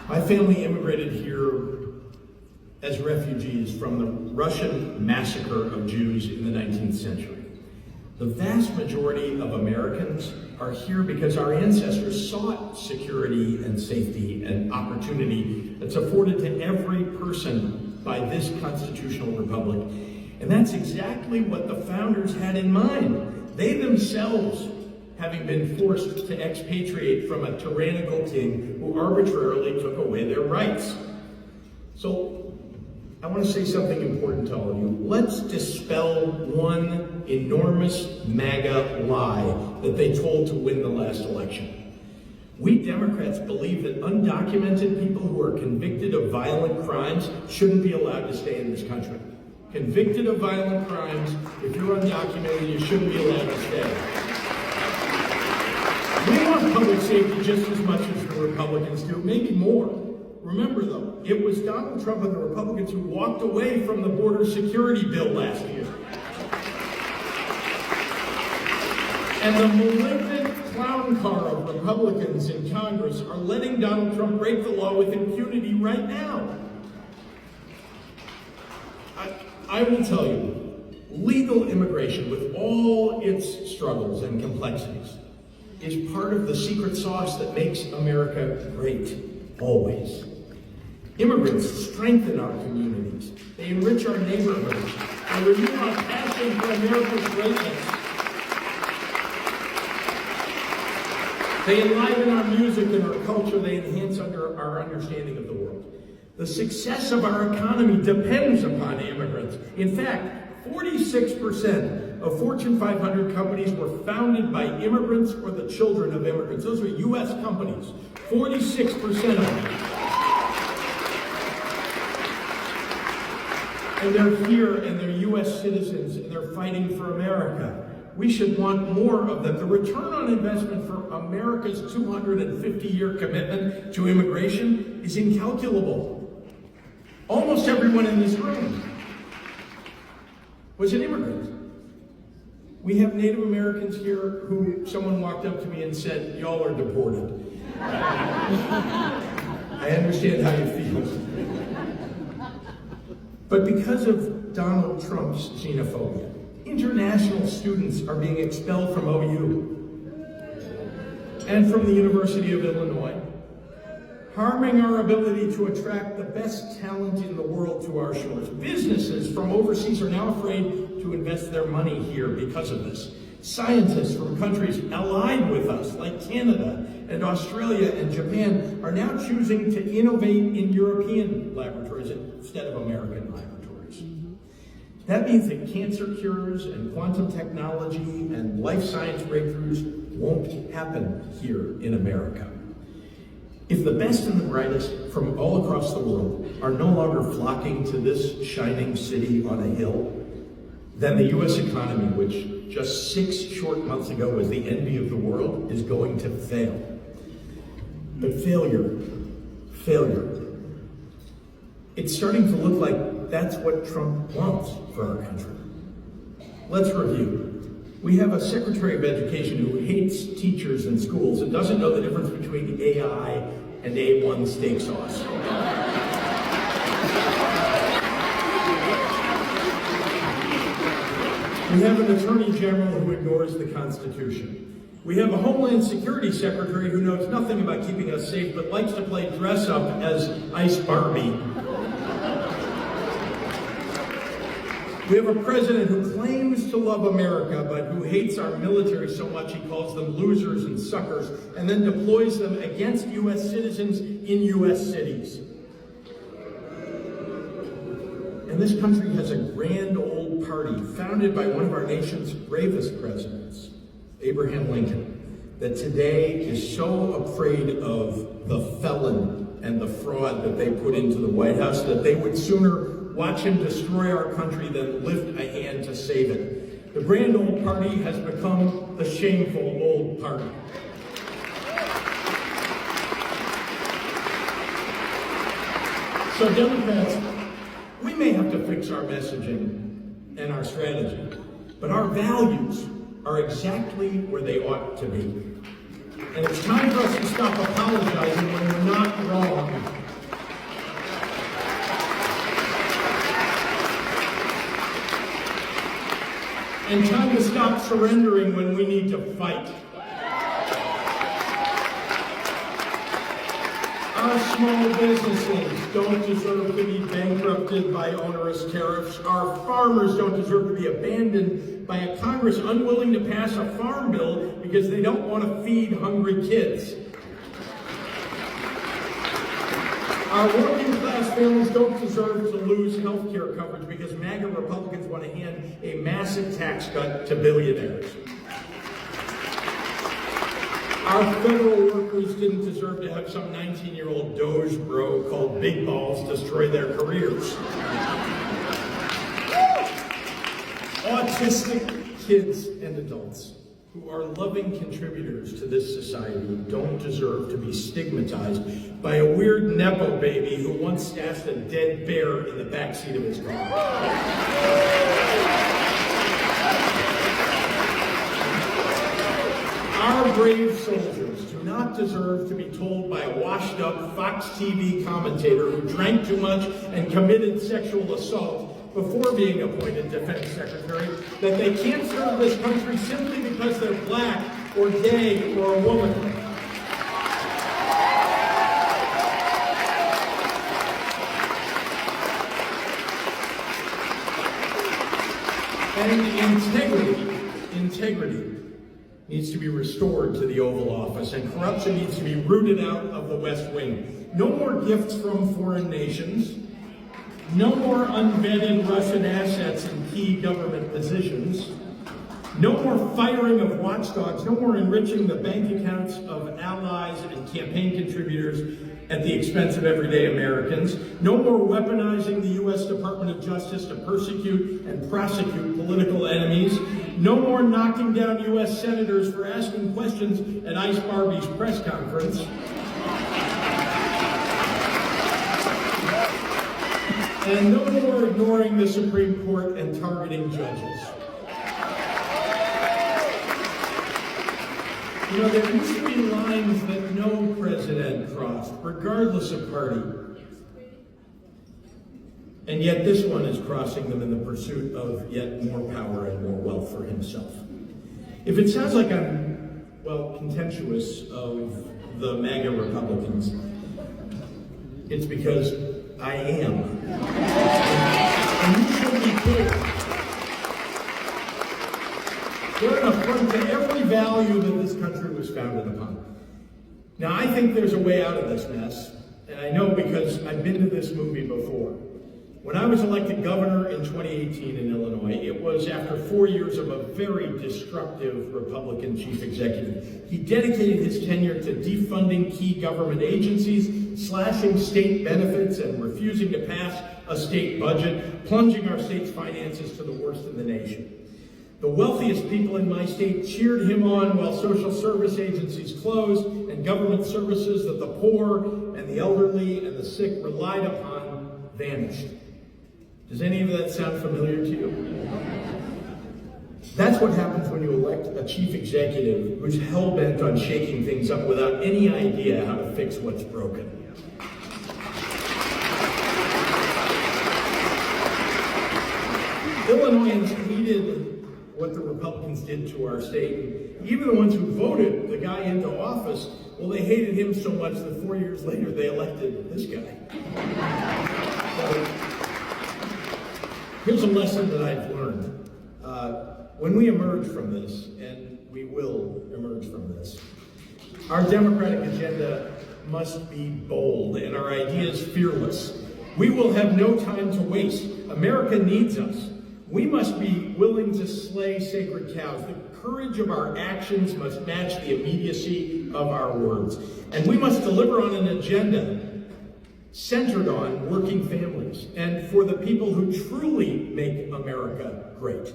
My family immigrated here as refugees from the Russian massacre of Jews in the 19th century. The vast majority of Americans are here because our ancestors sought security and safety and opportunity that's afforded to every person by this constitutional republic. And that's exactly what the founders had in mind. They themselves, having been forced to expatriate from a tyrannical king who arbitrarily took away their rights. So I want to say something important to all of you. Let's dispel one enormous MAGA lie that they told to win the last election. We Democrats believe that undocumented people who are convicted of violent crimes shouldn't be allowed to stay in this country. Convicted of violent crimes, if you're undocumented, you shouldn't be allowed to stay. We want public safety just as much as the Republicans do, maybe more. Remember though, it was Donald Trump and the Republicans who walked away from the border security bill last year. And the malignant clown car of Republicans in Congress are letting Donald Trump break the law with impunity right now. I will tell you, legal immigration with all its struggles and complexities is part of the secret sauce that makes America great, always. Immigrants strengthen our communities. They enrich our neighborhoods. They renew our passion for America's greatness. They enliven our music and our culture. They enhance our understanding of the world. The success of our economy depends upon immigrants. In fact, 46% of Fortune 500 companies were founded by immigrants or the children of immigrants. Those are U.S. companies, 46% of them. And they're here, and they're U.S. citizens, and they're fighting for America. We should want more of them. The return on investment for America's 250-year commitment to immigration is incalculable. Almost everyone in this room was an immigrant. We have Native Americans here who someone walked up to me and said, "Y'all are deported." I understand how you feel. But because of Donald Trump's xenophobia, international students are being expelled from OU and from the University of Illinois, harming our ability to attract the best talent in the world to our shores. Businesses from overseas are now afraid to invest their money here because of this. Scientists from countries allied with us, like Canada and Australia and Japan, are now choosing to innovate in European laboratories instead of American laboratories. That means that cancer cures and quantum technology and life science breakthroughs won't happen here in America. If the best and the brightest from all across the world are no longer flocking to this shining city on a hill, then the U.S. economy, which just 6 short months ago was the envy of the world, is going to fail. But failure, it's starting to look like that's what Trump wants for our country. Let's review. We have a Secretary of Education who hates teachers and schools and doesn't know the difference between AI and A1 steak sauce. We have an Attorney General who ignores the Constitution. We have a Homeland Security Secretary who knows nothing about keeping us safe but likes to play dress up as Ice Barbie. We have a president who claims to love America, but who hates our military so much he calls them losers and suckers, and then deploys them against U.S. citizens in U.S. cities. And this country has a grand old party founded by one of our nation's bravest presidents, Abraham Lincoln, that today is so afraid of the felon and the fraud that they put into the White House that they would sooner watch him destroy our country than lift a hand to save it. The grand old party has become the shameful old party. So Democrats, we may have to fix our messaging and our strategy, but our values are exactly where they ought to be. And it's time for us to stop apologizing when we're not wrong and time to stop surrendering when we need to fight. Our small businesses don't deserve to be bankrupted by onerous tariffs. Our farmers don't deserve to be abandoned by a Congress unwilling to pass a farm bill because they don't want to feed hungry kids. Our working class families don't deserve to lose health care coverage because MAGA Republicans want to hand a massive tax cut to billionaires. Our federal workers didn't deserve to have some 19-year-old Doge bro called Big Balls destroy their careers. Autistic kids and adults who are loving contributors to this society don't deserve to be stigmatized by a weird Nepo baby who once stashed a dead bear in the backseat of his car. Our brave soldiers do not deserve to be told by a washed-up Fox TV commentator who drank too much and committed sexual assault before being appointed defense secretary that they can't serve this country simply because they're black or gay or a woman. And integrity needs to be restored to the Oval Office, and corruption needs to be rooted out of the West Wing. No more gifts from foreign nations. No more unvetted Russian assets in key government positions. No more firing of watchdogs. No more enriching the bank accounts of allies and campaign contributors at the expense of everyday Americans. No more weaponizing the U.S. Department of Justice to persecute and prosecute political enemies. No more knocking down U.S. senators for asking questions at Ice Barbie's press conference. And no more ignoring the Supreme Court and targeting judges. You know, there used to be lines that no president crossed, regardless of party. And yet this one is crossing them in the pursuit of yet more power and more wealth for himself. If it sounds like I'm, well, contemptuous of the MAGA Republicans, it's because I am. And you should be too. They're an affront to every value that this country was founded upon. Now, I think there's a way out of this mess, and I know because I've been to this movie before. When I was elected governor in 2018 in Illinois, it was after 4 years of a very destructive Republican chief executive. He dedicated his tenure to defunding key government agencies, slashing state benefits, and refusing to pass a state budget, plunging our state's finances to the worst in the nation. The wealthiest people in my state cheered him on while social service agencies closed and government services that the poor and the elderly and the sick relied upon vanished. Does any of that sound familiar to you? That's what happens when you elect a chief executive who's hell-bent on shaking things up without any idea how to fix what's broken. Illinoisans hated what the Republicans did to our state. Even the ones who voted the guy into office, well, they hated him so much that 4 years later they elected this guy. So, here's a lesson that I've learned. When we emerge from this, and we will emerge from this, our democratic agenda must be bold and our ideas fearless. We will have no time to waste. America needs us. We must be willing to slay sacred cows. The courage of our actions must match the immediacy of our words. And we must deliver on an agenda centered on working families and for the people who truly make America great.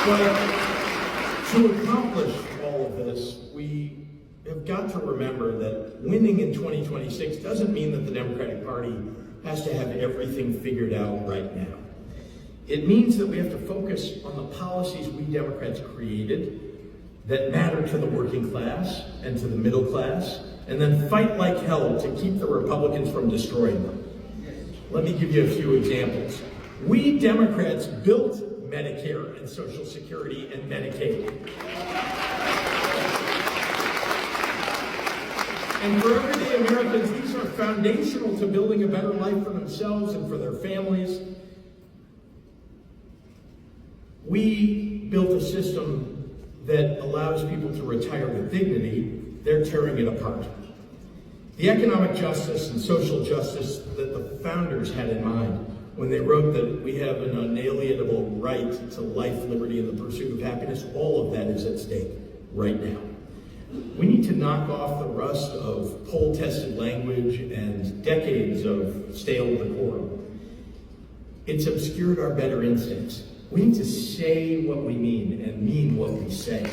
But to accomplish all of this, we have got to remember that winning in 2026 doesn't mean that the Democratic Party has to have everything figured out right now. It means that we have to focus on the policies we Democrats created that matter to the working class and to the middle class, and then fight like hell to keep the Republicans from destroying them. Let me give you a few examples. We Democrats built Medicare and Social Security and Medicaid. And for everyday Americans, these are foundational to building a better life for themselves and for their families. We built a system that allows people to retire with dignity. They're tearing it apart. The economic justice and social justice that the founders had in mind when they wrote that we have an unalienable right to life, liberty, and the pursuit of happiness, all of that is at stake right now. We need to knock off the rust of poll-tested language and decades of stale decorum. It's obscured our better instincts. We need to say what we mean and mean what we say.